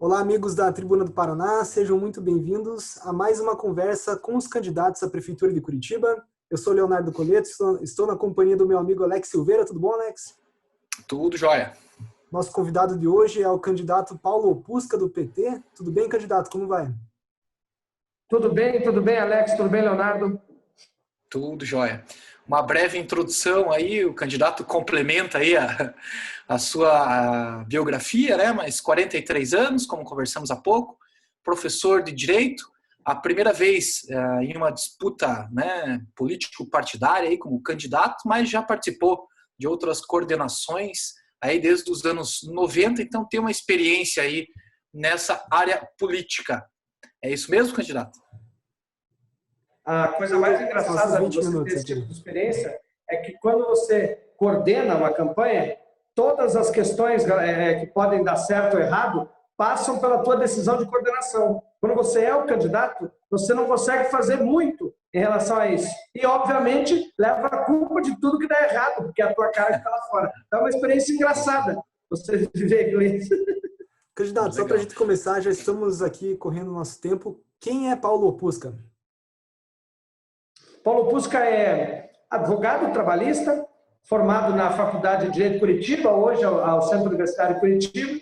Olá, amigos da Tribuna do Paraná, sejam muito bem-vindos a mais uma conversa com os candidatos à Prefeitura de Curitiba. Eu sou Leonardo Coleto, estou na companhia do meu amigo Alex Silveira. Tudo bom, Alex? Tudo jóia. Nosso convidado de hoje é o candidato Paulo Opusca, do PT. Tudo bem, candidato? Como vai? Tudo bem, Alex? Tudo bem, Leonardo? Tudo jóia. Uma breve introdução aí, o candidato complementa aí a sua biografia, né? Mas 43 anos, como conversamos há pouco, professor de Direito, a primeira vez em uma disputa, né, político-partidária aí como candidato, mas já participou de outras coordenações aí desde os anos 90, então tem uma experiência aí nessa área política. É isso mesmo, candidato? A coisa mais engraçada de você ter esse tipo de experiência é que quando você coordena uma campanha, todas as questões que podem dar certo ou errado passam pela tua decisão de coordenação. Quando você é o candidato, você não consegue fazer muito em relação a isso. E, obviamente, leva a culpa de tudo que dá errado, porque é a tua cara que está lá fora. Então, é uma experiência engraçada você viver com isso. Candidato, só para a gente começar, já estamos aqui correndo o nosso tempo. Quem é Paulo Opusca? Paulo Opusca é advogado trabalhista, formado na Faculdade de Direito de Curitiba, hoje ao Centro Universitário de Curitiba.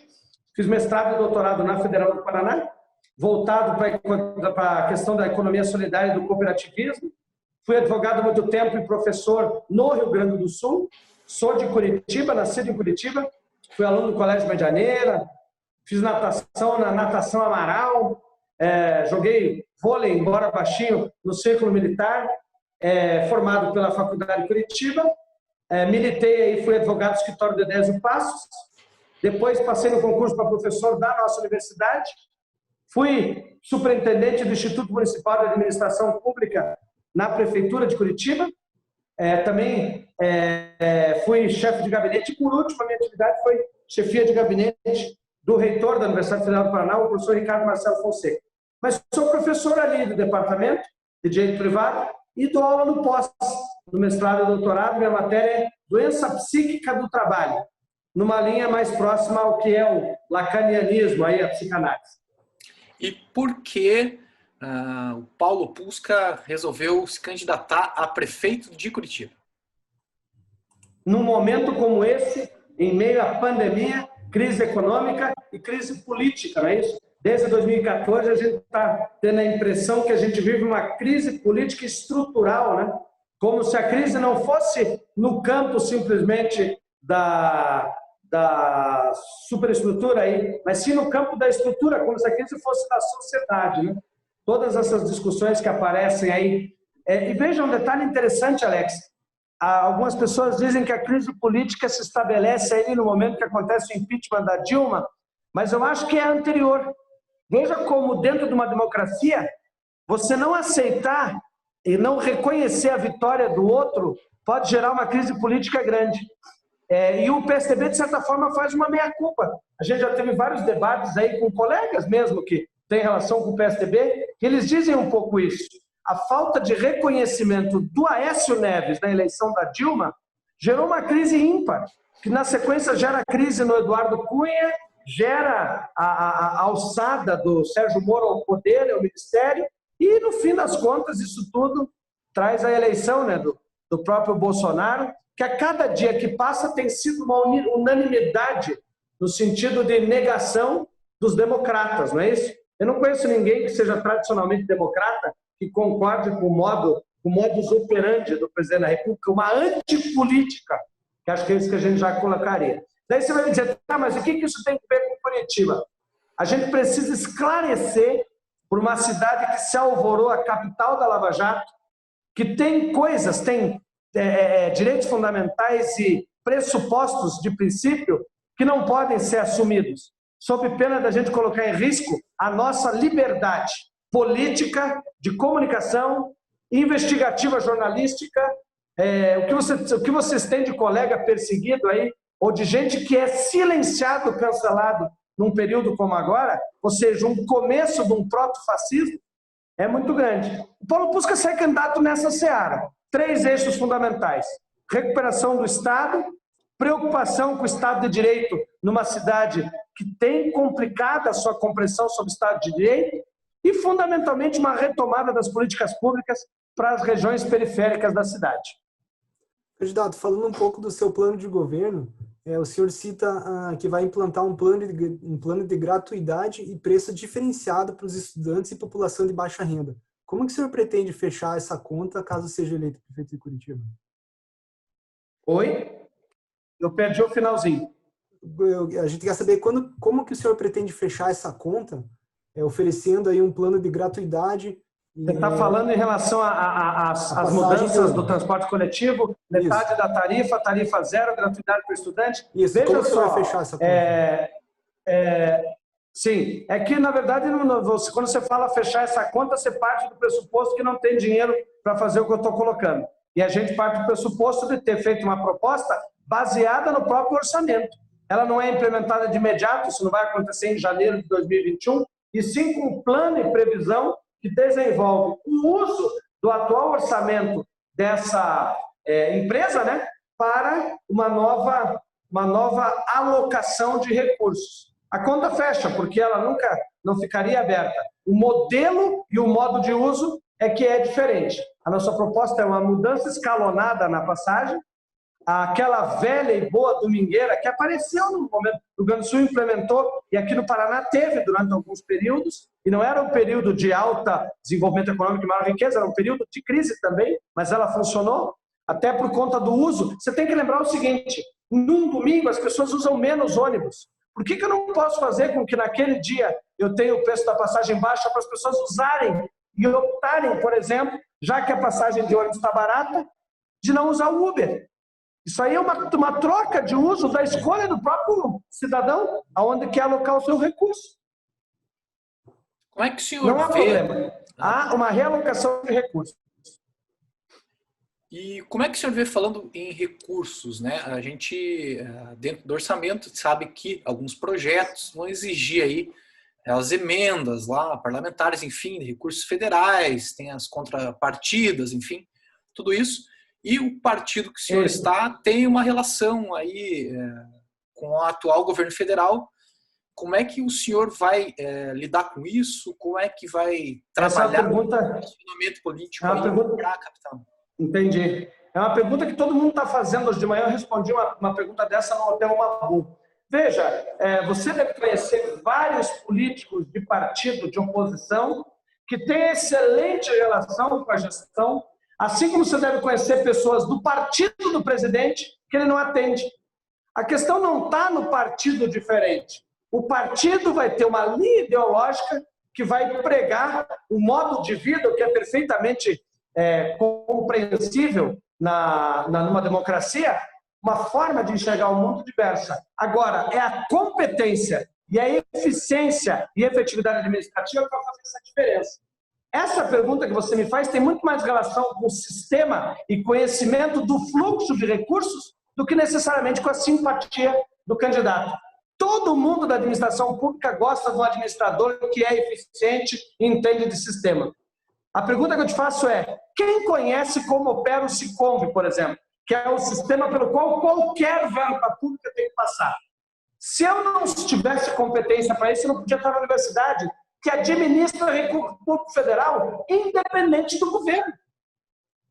Fiz mestrado e doutorado na Federal do Paraná, voltado para a questão da economia solidária e do cooperativismo. Fui advogado há muito tempo e professor no Rio Grande do Sul. Sou de Curitiba, nascido em Curitiba. Fui aluno do Colégio Medianeira, fiz natação na Natação Amaral, joguei vôlei, embora baixinho, no Círculo Militar, formado pela Faculdade de Curitiba. Militei e fui advogado do escritório de Désio Passos. Depois passei no concurso para professor da nossa universidade. Fui superintendente do Instituto Municipal de Administração Pública na Prefeitura de Curitiba. Também fui chefe de gabinete. E, por último, a minha atividade foi chefia de gabinete do reitor da Universidade Federal do Paraná, o professor Ricardo Marcelo Fonseca. Mas sou professor ali do Departamento de Direito Privado e dou aula no pós, no mestrado e doutorado. Minha matéria é Doença Psíquica do Trabalho, numa linha mais próxima ao que é o lacanianismo, aí, a psicanálise. E por que o Paulo Opusca resolveu se candidatar a prefeito de Curitiba? Num momento como esse, em meio à pandemia, crise econômica e crise política, não é isso? Desde 2014, a gente está tendo a impressão que a gente vive uma crise política estrutural, né? Como se a crise não fosse no campo simplesmente da superestrutura aí, mas sim no campo da estrutura, como se a crise fosse da sociedade, né? Todas essas discussões que aparecem aí. E veja um detalhe interessante, Alex. Algumas pessoas dizem que a crise política se estabelece aí no momento que acontece o impeachment da Dilma, mas eu acho que é anterior. Veja como dentro de uma democracia, você não aceitar e não reconhecer a vitória do outro pode gerar uma crise política grande. E o PSDB, de certa forma, faz uma meia-culpa. A gente já teve vários debates aí com colegas mesmo que têm relação com o PSDB, que eles dizem um pouco isso. A falta de reconhecimento do Aécio Neves na eleição da Dilma gerou uma crise ímpar, que na sequência gera crise no Eduardo Cunha, gera a alçada do Sérgio Moro ao poder, ao ministério, e no fim das contas isso tudo traz a eleição, né, do próprio Bolsonaro, que a cada dia que passa tem sido uma unanimidade no sentido de negação dos democratas, não é isso? Eu não conheço ninguém que seja tradicionalmente democrata que concorde com o modus operandi do presidente da República, uma antipolítica, que acho que é isso que a gente já colocaria. Daí você vai me dizer, mas o que isso tem a ver com Curitiba? A gente precisa esclarecer por uma cidade que se alvorou a capital da Lava Jato, que tem coisas, tem direitos fundamentais e pressupostos de princípio que não podem ser assumidos, sob pena da gente colocar em risco a nossa liberdade política, de comunicação, investigativa jornalística. O que vocês têm de colega perseguido aí, ou de gente que é silenciado, cancelado num período como agora, ou seja, um começo de um proto-fascismo, é muito grande. O Paulo busca ser candidato nessa seara. 3 eixos fundamentais: recuperação do Estado, preocupação com o Estado de Direito numa cidade que tem complicado a sua compreensão sobre o Estado de Direito e, fundamentalmente, uma retomada das políticas públicas para as regiões periféricas da cidade. Candidato, falando um pouco do seu plano de governo, o senhor cita que vai implantar um plano de gratuidade e preço diferenciado para os estudantes e população de baixa renda. Como que o senhor pretende fechar essa conta caso seja eleito prefeito de Curitiba? Oi? Eu perdi o finalzinho. A gente quer saber como que o senhor pretende fechar essa conta, oferecendo aí um plano de gratuidade. Você está falando em relação às mudanças do transporte coletivo, metade da tarifa, tarifa zero, gratuidade para o estudante. Isso, veja como que o senhor só, vai fechar essa conta? Sim, é que, na verdade, quando você fala fechar essa conta, você parte do pressuposto que não tem dinheiro para fazer o que eu estou colocando. E a gente parte do pressuposto de ter feito uma proposta baseada no próprio orçamento. Ela não é implementada de imediato, isso não vai acontecer em janeiro de 2021, e sim com um plano e previsão que desenvolve o uso do atual orçamento dessa empresa, né, para uma nova alocação de recursos. A conta fecha, porque ela nunca não ficaria aberta. O modelo e o modo de uso é que é diferente. A nossa proposta é uma mudança escalonada na passagem, aquela velha e boa domingueira que apareceu no momento, o Rio Grande do Sul implementou, e aqui no Paraná teve durante alguns períodos, e não era um período de alta desenvolvimento econômico e maior riqueza, era um período de crise também, mas ela funcionou, até por conta do uso. Você tem que lembrar o seguinte, num domingo as pessoas usam menos ônibus. Por que eu não posso fazer com que naquele dia eu tenha o preço da passagem baixa para as pessoas usarem e optarem, por exemplo, já que a passagem de ônibus está barata, de não usar o Uber? Isso aí é uma troca de uso da escolha do próprio cidadão, aonde quer alocar o seu recurso. Como é que o senhor não há vê? Problema. Há uma realocação de recursos. E como é que o senhor vê falando em recursos, né? A gente, dentro do orçamento, sabe que alguns projetos vão exigir aí as emendas lá, parlamentares, enfim, recursos federais, tem as contrapartidas, enfim, tudo isso. E o partido que o senhor está tem uma relação aí com o atual governo federal. Como é que o senhor vai lidar com isso? Como é que vai trabalhar no relacionamento político para a capital? Entendi. É uma pergunta que todo mundo está fazendo. Hoje de manhã eu respondi uma pergunta dessa no Hotel Mabu. Veja, você deve conhecer vários políticos de partido de oposição que têm excelente relação com a gestão, assim como você deve conhecer pessoas do partido do presidente que ele não atende. A questão não está no partido diferente. O partido vai ter uma linha ideológica que vai pregar o modo de vida, o que é perfeitamente compreensível numa democracia, uma forma de enxergar o mundo diversa. Agora, é a competência e a eficiência e efetividade administrativa que vai fazer essa diferença. Essa pergunta que você me faz tem muito mais relação com o sistema e conhecimento do fluxo de recursos do que necessariamente com a simpatia do candidato. Todo mundo da administração pública gosta de um administrador que é eficiente e entende de sistema. A pergunta que eu te faço é, quem conhece como opera o SICOMV, por exemplo, que é o sistema pelo qual qualquer verba pública tem que passar? Se eu não tivesse competência para isso, eu não podia estar na universidade, que administra recurso público federal, independente do governo.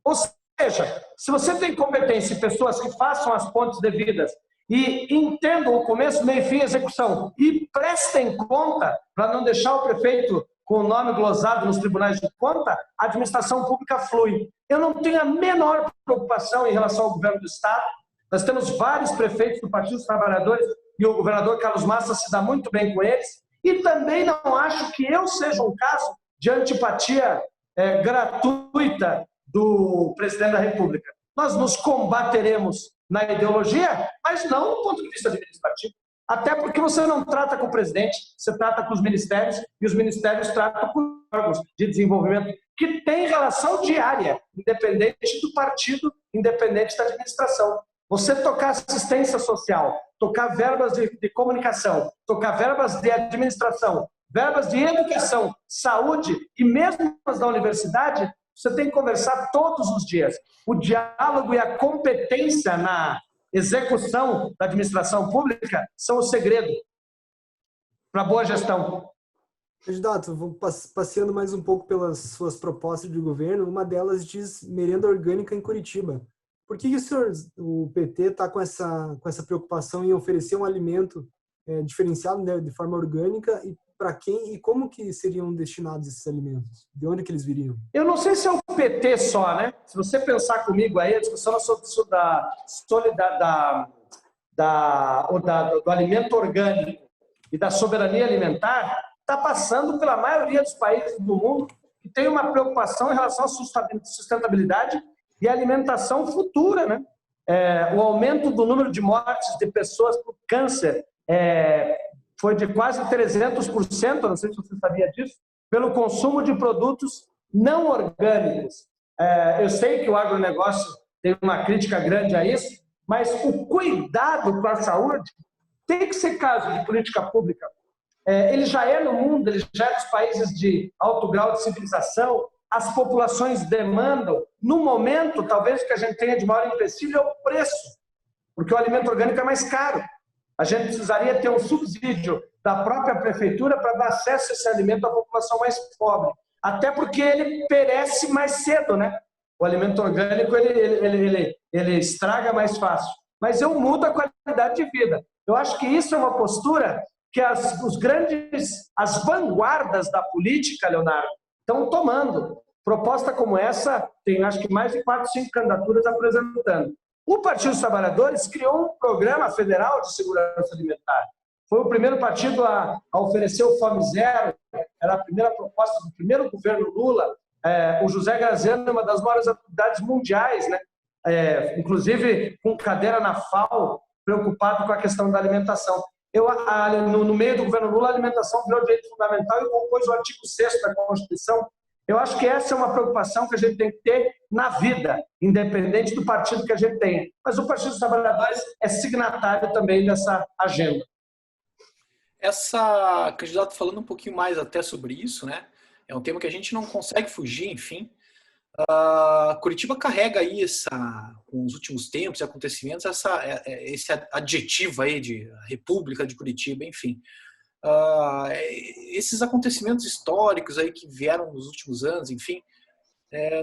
Ou seja, se você tem competência e pessoas que façam as pontes devidas e entendam o começo, meio e fim, execução, e prestem conta, para não deixar o prefeito com o nome glosado nos tribunais de conta, a administração pública flui. Eu não tenho a menor preocupação em relação ao governo do Estado. Nós temos vários prefeitos do Partido dos Trabalhadores e o governador Carlos Massa se dá muito bem com eles. E também não acho que eu seja um caso de antipatia gratuita do presidente da República. Nós nos combateremos na ideologia, mas não do ponto de vista administrativo. Até porque você não trata com o presidente, você trata com os ministérios, e os ministérios tratam com os órgãos de desenvolvimento, que tem relação diária, independente do partido, independente da administração. Você tocar assistência social, tocar verbas de comunicação, tocar verbas de administração, verbas de educação, saúde e mesmo as da universidade, você tem que conversar todos os dias. O diálogo e a competência na execução da administração pública são o segredo. para boa gestão. Candidato, vou passeando mais um pouco pelas suas propostas de governo. Uma delas diz merenda orgânica em Curitiba. Por que o PT está com essa preocupação em oferecer um alimento diferenciado, né, de forma orgânica, e para quem e como que seriam destinados esses alimentos? De onde que eles viriam? Eu não sei se é o PT só, né? Se você pensar comigo aí, a discussão do alimento orgânico e da soberania alimentar está passando pela maioria dos países do mundo que tem uma preocupação em relação à sustentabilidade e alimentação futura, né? O aumento do número de mortes de pessoas por câncer foi de quase 300%, não sei se você sabia disso, pelo consumo de produtos não orgânicos. Eu sei que o agronegócio tem uma crítica grande a isso, mas o cuidado com a saúde tem que ser caso de política pública. Ele já é no mundo, ele já é nos países de alto grau de civilização, as populações demandam. No momento, talvez o que a gente tenha de maior empecilho é o preço, porque o alimento orgânico é mais caro. A gente precisaria ter um subsídio da própria prefeitura para dar acesso a esse alimento à população mais pobre. Até porque ele perece mais cedo, né? O alimento orgânico, ele estraga mais fácil. Mas eu mudo a qualidade de vida. Eu acho que isso é uma postura que as vanguardas da política, Leonardo, estão tomando. Proposta como essa, tem acho que mais de 4, 5 candidaturas apresentando. O Partido dos Trabalhadores criou um programa federal de segurança alimentar. Foi o primeiro partido a oferecer o Fome Zero, era a primeira proposta do primeiro governo Lula. O José Graziano é uma das maiores atividades mundiais, né? Inclusive com cadeira na FAO, preocupado com a questão da alimentação. No meio do governo Lula, a alimentação virou direito fundamental e compôs o artigo 6º da Constituição. Eu acho que essa é uma preocupação que a gente tem que ter na vida, independente do partido que a gente tenha. Mas o Partido dos Trabalhadores é signatário também dessa agenda. Candidato, falando um pouquinho mais até sobre isso, né? É um tema que a gente não consegue fugir, enfim. Curitiba carrega aí, com os últimos tempos e acontecimentos, esse adjetivo aí de República de Curitiba, enfim. Esses acontecimentos históricos aí que vieram nos últimos anos, enfim,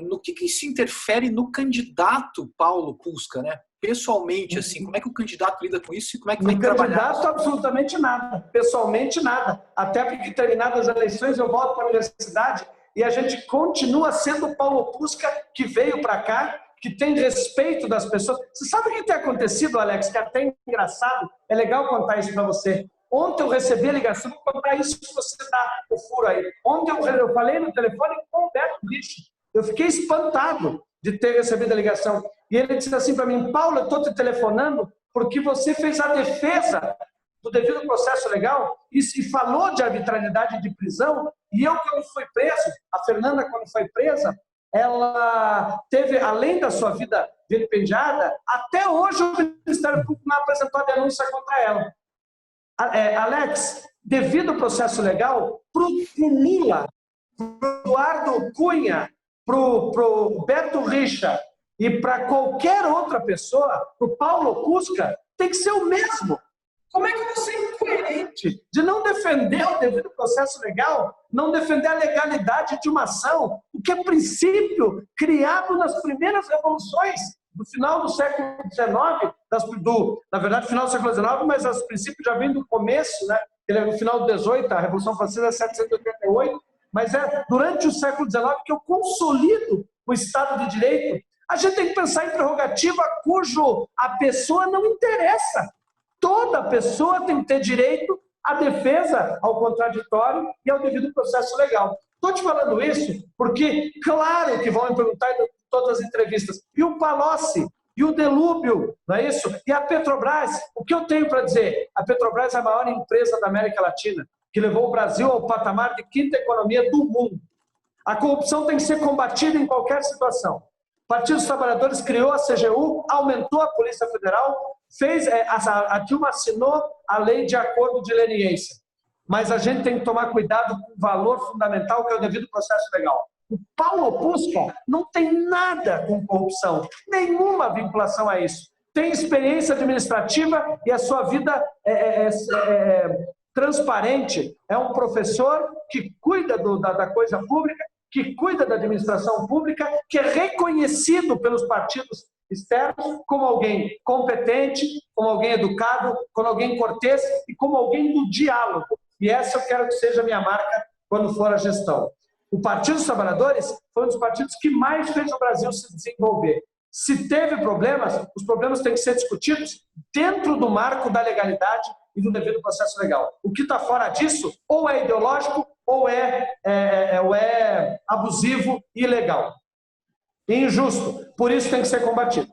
no que isso interfere no candidato Paulo Pusca, né? Pessoalmente, assim, como é que o candidato lida com isso e como é que vai trabalhar? No candidato, absolutamente nada. Pessoalmente, nada. Até porque, terminadas as eleições, eu volto para a universidade e a gente continua sendo o Paulo Pusca que veio para cá, que tem respeito das pessoas. Você sabe o que tem acontecido, Alex? Que é até engraçado. É legal contar isso para você. Ontem eu recebi a ligação, vou contar isso que você dá o furo aí. Ontem eu falei no telefone com o Beto Richa. Eu fiquei espantado de ter recebido a ligação. E ele disse assim para mim: Paulo, eu estou te telefonando porque você fez a defesa do devido processo legal e falou de arbitrariedade de prisão. E eu, quando fui preso, a Fernanda, quando foi presa, ela teve, além da sua vida vilipendiada, até hoje o Ministério Público não apresentou a denúncia contra ela. Alex, devido ao processo legal, para o Lula, para o Eduardo Cunha, para o Beto Richa e para qualquer outra pessoa, para o Paulo Pusca, tem que ser o mesmo. Como é que você é incoerente de não defender o devido processo legal, não defender a legalidade de uma ação, o que é princípio criado nas primeiras revoluções do final do século XIX, na verdade, final do século XIX, mas os princípios já vêm do começo, né? Ele é no final do XVIII, a Revolução Francesa é 1788, mas é durante o século XIX que eu consolido o Estado de Direito. A gente tem que pensar em prerrogativa cujo a pessoa não interessa. Toda pessoa tem que ter direito à defesa, ao contraditório e ao devido processo legal. Estou te falando isso porque, claro que vão me perguntar em todas as entrevistas, e o Palocci, e o Delúbio, não é isso? E a Petrobras, o que eu tenho para dizer? A Petrobras é a maior empresa da América Latina, que levou o Brasil ao patamar de 5ª economia do mundo. A corrupção tem que ser combatida em qualquer situação. O Partido dos Trabalhadores criou a CGU, aumentou a Polícia Federal, a Dilma assinou a lei de acordo de leniência. Mas a gente tem que tomar cuidado com o valor fundamental que é o devido processo legal. O Paulo Pusca não tem nada com corrupção, nenhuma vinculação a isso. Tem experiência administrativa e a sua vida transparente, é um professor que cuida da coisa pública, que cuida da administração pública, que é reconhecido pelos partidos externos como alguém competente, como alguém educado, como alguém cortês e como alguém do diálogo. E essa eu quero que seja a minha marca quando for a gestão. O Partido dos Trabalhadores foi um dos partidos que mais fez o Brasil se desenvolver. Se teve problemas, os problemas têm que ser discutidos dentro do marco da legalidade e do devido processo legal. O que está fora disso, ou é ideológico, ou é abusivo e ilegal. E injusto. Por isso tem que ser combatido.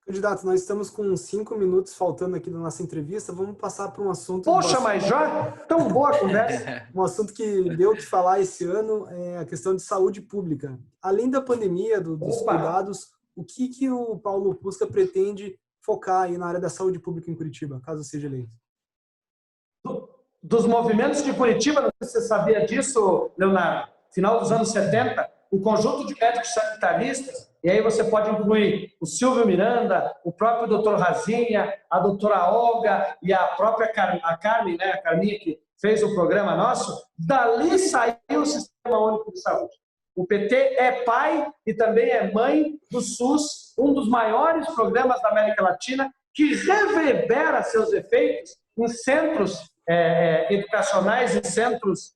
Candidato, nós estamos com 5 minutos faltando aqui da nossa entrevista. Vamos passar para um assunto... Poxa, mas já? Tão boa a conversa. Um assunto que deu o que falar esse ano é a questão de saúde pública. Além da pandemia, dos cuidados, o que o Paulo Pusca pretende focar aí na área da saúde pública em Curitiba, caso seja eleito? Dos movimentos de Curitiba, não sei se você sabia disso, Leonardo, final dos anos 70, o conjunto de médicos sanitaristas, e aí você pode incluir o Silvio Miranda, o próprio doutor Razinha, a doutora Olga e a própria Carmen, né, a Carminha que fez o programa nosso, dali saiu o Sistema Único de Saúde. O PT é pai e também é mãe do SUS, um dos maiores programas da América Latina, que reverbera seus efeitos em centros educacionais e centros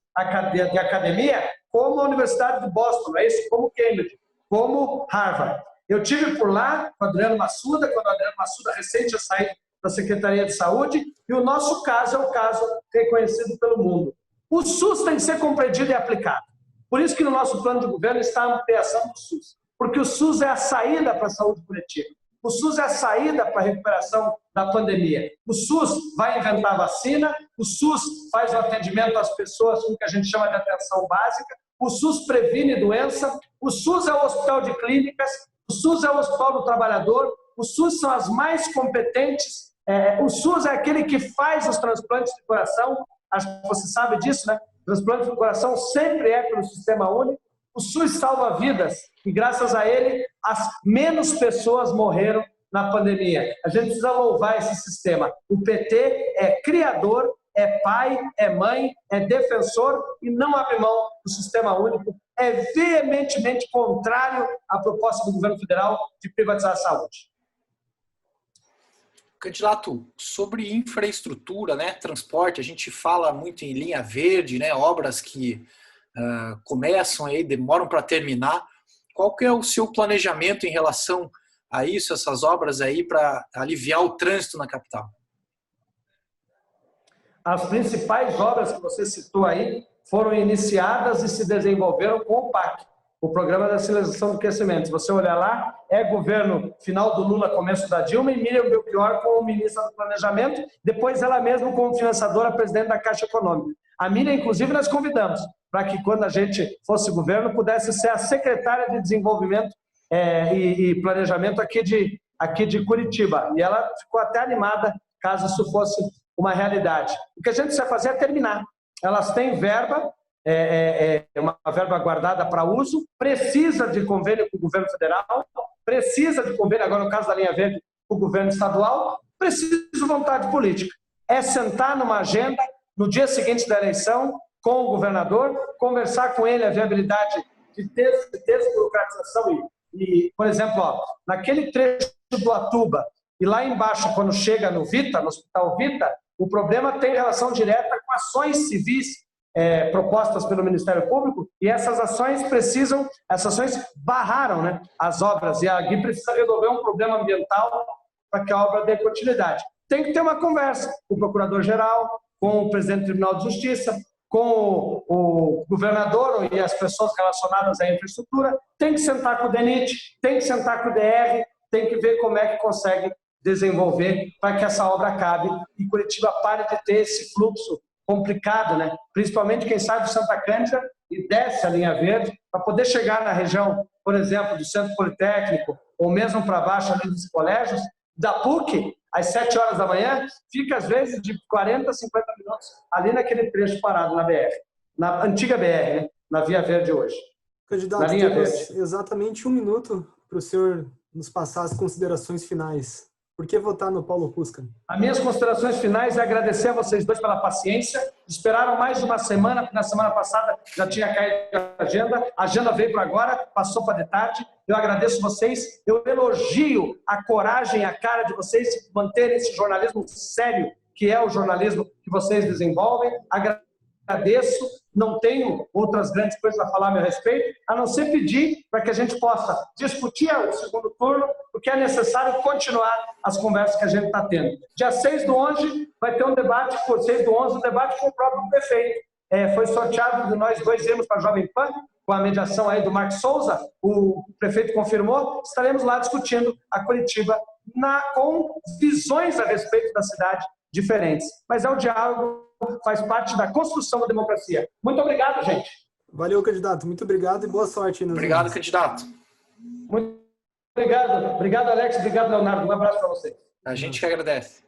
de academia, como a Universidade de Boston, é isso? Como Cambridge, como Harvard. Eu tive por lá com o Adriano Massuda, quando o Adriano Massuda recente tinha saído da Secretaria de Saúde, e o nosso caso é um caso reconhecido pelo mundo. O SUS tem que ser compreendido e aplicado. Por isso que no nosso plano de governo está a ampliação do SUS, porque o SUS é a saída para a saúde coletiva. O SUS é a saída para a recuperação da pandemia. O SUS vai inventar vacina, o SUS faz o atendimento às pessoas com o que a gente chama de atenção básica, o SUS previne doença, o SUS é o hospital de clínicas, o SUS é o hospital do trabalhador, o SUS são as mais competentes, o SUS é aquele que faz os transplantes de coração, acho que você sabe disso, né? Transplante do coração sempre é pelo Sistema Único. O SUS salva vidas e, graças a ele, menos pessoas morreram na pandemia. A gente precisa louvar esse sistema. O PT é criador, é pai, é mãe, é defensor e não abre mão do Sistema Único. É veementemente contrário à proposta do governo federal de privatizar a saúde. Candidato, sobre infraestrutura, né, transporte, a gente fala muito em linha verde, né, obras que começam aí, demoram para terminar. Qual que é o seu planejamento em relação a isso, essas obras aí, para aliviar o trânsito na capital? As principais obras que você citou aí foram iniciadas e se desenvolveram com o PAC, o Programa de Aceleração do Crescimento. Se você olhar lá, é governo final do Lula, começo da Dilma, e Miriam Belchior como ministra do Planejamento, depois ela mesma como financiadora, presidente da Caixa Econômica. A Miriam, inclusive, nós convidamos para que, quando a gente fosse governo, pudesse ser a secretária de Desenvolvimento e Planejamento aqui de Curitiba. E ela ficou até animada, caso isso fosse uma realidade. O que a gente precisa fazer é terminar. Elas têm verba, uma verba guardada para uso, precisa de convênio com o governo federal, precisa de convênio, agora no caso da linha verde, com o governo estadual, precisa de vontade política. É sentar numa agenda, no dia seguinte da eleição, com o governador, conversar com ele a viabilidade de desburocratização e, por exemplo, naquele trecho do Atuba, e lá embaixo, quando chega no Vita, no Hospital Vita, o problema tem relação direta com ações civis propostas pelo Ministério Público, e essas ações barraram, né, as obras, e a GUI precisa resolver um problema ambiental para que a obra dê continuidade. Tem que ter uma conversa com o Procurador-Geral, com o Presidente do Tribunal de Justiça, com o governador e as pessoas relacionadas à infraestrutura, tem que sentar com o DENIT, tem que sentar com o DR, tem que ver como é que consegue desenvolver para que essa obra acabe e Curitiba pare de ter esse fluxo complicado, né? Principalmente quem sai do Santa Cândida e desce a linha verde para poder chegar na região, por exemplo, do Centro Politécnico ou mesmo para baixo ali dos colégios, da PUC, às 7 horas da manhã, fica às vezes de 40 a 50 minutos ali naquele trecho parado na BR, na antiga BR, né? Na Via Verde hoje. Candidato, temos exatamente 1 minuto para o senhor nos passar as considerações finais. Por Por que votar no Paulo Cusca? As minhas considerações finais é agradecer a vocês dois pela paciência. Esperaram mais de uma semana, porque na semana passada já tinha caído a agenda veio para agora, passou para de tarde. Eu agradeço vocês, eu elogio a coragem, a cara de vocês de manterem esse jornalismo sério, que é o jornalismo que vocês desenvolvem. Agradeço, não tenho outras grandes coisas a falar a meu respeito, a não ser pedir para que a gente possa discutir o segundo turno, porque é necessário continuar as conversas que a gente está tendo. Dia 6/11 vai ter um debate, por 6/11, um debate com o próprio prefeito. Foi sorteado de nós dois irmos para a Jovem Pan, com a mediação aí do Marcos Souza, o prefeito confirmou, estaremos lá discutindo a Curitiba com visões a respeito da cidade diferentes. Mas é o diálogo, faz parte da construção da democracia. Muito obrigado, gente. Valeu, candidato. Muito obrigado e boa sorte. Obrigado, candidato. Muito obrigado. Obrigado, Alex. Obrigado, Leonardo. Um abraço para vocês. A gente que agradece.